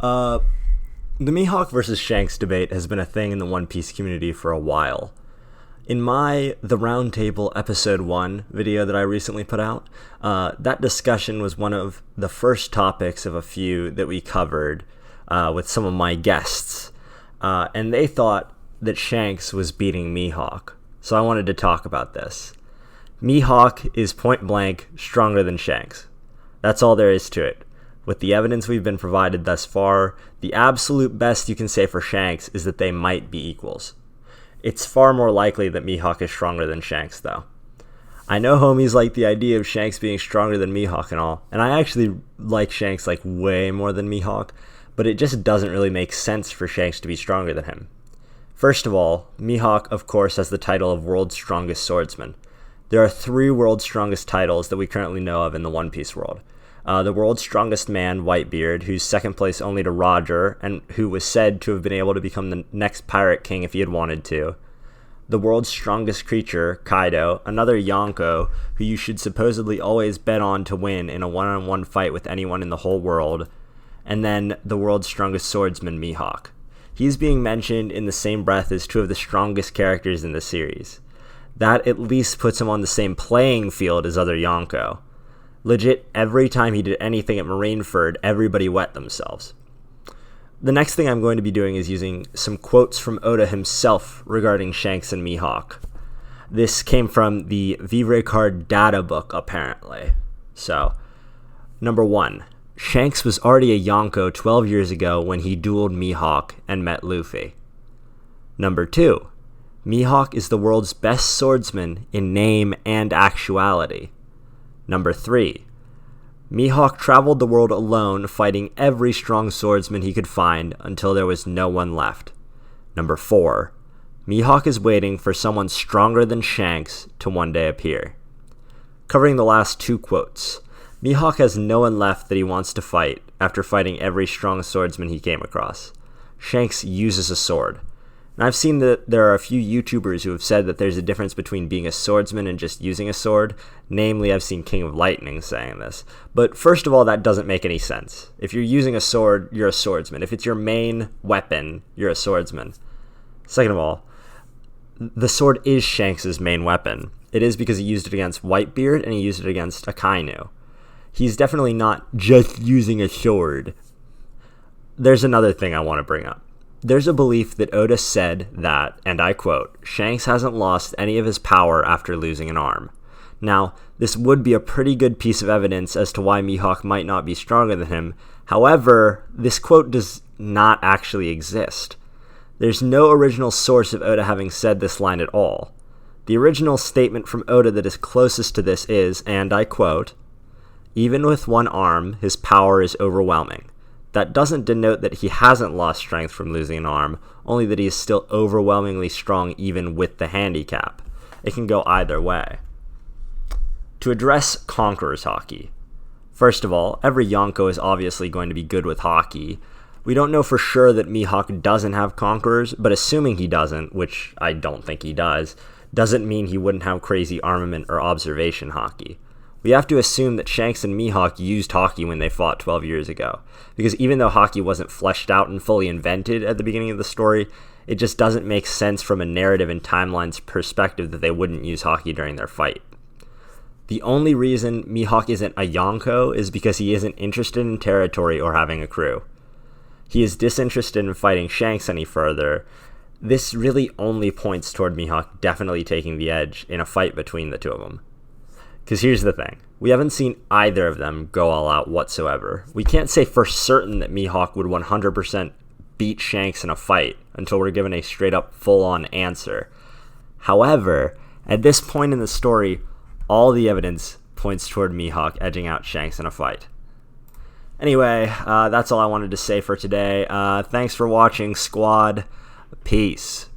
Uh, the Mihawk versus Shanks debate has been a thing in the One Piece community for a while. In my The Roundtable Episode 1 video that I recently put out, that discussion was one of the first topics of a few that we covered with some of my guests. And they thought that Shanks was beating Mihawk. So I wanted to talk about this. Mihawk is point blank stronger than Shanks. That's all there is to it. With the evidence we've been provided thus far, the absolute best you can say for Shanks is that they might be equals. It's far more likely that Mihawk is stronger than Shanks, though. I know homies like the idea of Shanks being stronger than Mihawk and all, and I actually like Shanks like way more than Mihawk, but it just doesn't really make sense for Shanks to be stronger than him. First of all, Mihawk, of course, has the title of World's Strongest Swordsman. There are 3 World's Strongest titles that we currently know of in the One Piece world. The World's Strongest Man, Whitebeard, who's second place only to Roger, and who was said to have been able to become the next Pirate King if he had wanted to. The World's Strongest Creature, Kaido, another Yonko, who you should supposedly always bet on to win in a one-on-one fight with anyone in the whole world. And then the World's Strongest Swordsman, Mihawk. He's being mentioned in the same breath as 2 of the strongest characters in the series. That at least puts him on the same playing field as other Yonko. Legit, every time he did anything at Marineford, everybody wet themselves. The next thing I'm going to be doing is using some quotes from Oda himself regarding Shanks and Mihawk. This came from the Vivre Card data book, apparently. So, number 1. Shanks was already a Yonko 12 years ago when he dueled Mihawk and met Luffy. Number 2. Mihawk is the world's best swordsman in name and actuality. Number 3. Mihawk traveled the world alone, fighting every strong swordsman he could find until there was no one left. Number 4. Mihawk is waiting for someone stronger than Shanks to one day appear. Covering the last 2 quotes, Mihawk has no one left that he wants to fight after fighting every strong swordsman he came across. Shanks uses a sword. And I've seen that there are a few YouTubers who have said that there's a difference between being a swordsman and just using a sword. Namely, I've seen King of Lightning saying this. But first of all, that doesn't make any sense. If you're using a sword, you're a swordsman. If it's your main weapon, you're a swordsman. Second of all, the sword is Shanks' main weapon. It is because he used it against Whitebeard and he used it against Akainu. He's definitely not just using a sword. There's another thing I want to bring up. There's a belief that Oda said that, and I quote, Shanks hasn't lost any of his power after losing an arm. Now, this would be a pretty good piece of evidence as to why Mihawk might not be stronger than him. However, this quote does not actually exist. There's no original source of Oda having said this line at all. The original statement from Oda that is closest to this is, and I quote, even with one arm, his power is overwhelming. That doesn't denote that he hasn't lost strength from losing an arm, only that he is still overwhelmingly strong even with the handicap. It can go either way. To address Conqueror's Haki. First of all, every Yonko is obviously going to be good with Haki. We don't know for sure that Mihawk doesn't have Conquerors, but assuming he doesn't, which I don't think he does, doesn't mean he wouldn't have crazy armament or observation Haki. We have to assume that Shanks and Mihawk used Haki when they fought 12 years ago, because even though Haki wasn't fleshed out and fully invented at the beginning of the story, it just doesn't make sense from a narrative and timeline's perspective that they wouldn't use Haki during their fight. The only reason Mihawk isn't a Yonko is because he isn't interested in territory or having a crew. He is disinterested in fighting Shanks any further. This really only points toward Mihawk definitely taking the edge in a fight between the 2 of them. Because here's the thing, we haven't seen either of them go all out whatsoever. We can't say for certain that Mihawk would 100% beat Shanks in a fight until we're given a straight up full-on answer. However, at this point in the story, all the evidence points toward Mihawk edging out Shanks in a fight. Anyway, that's all I wanted to say for today. Thanks for watching, squad. Peace.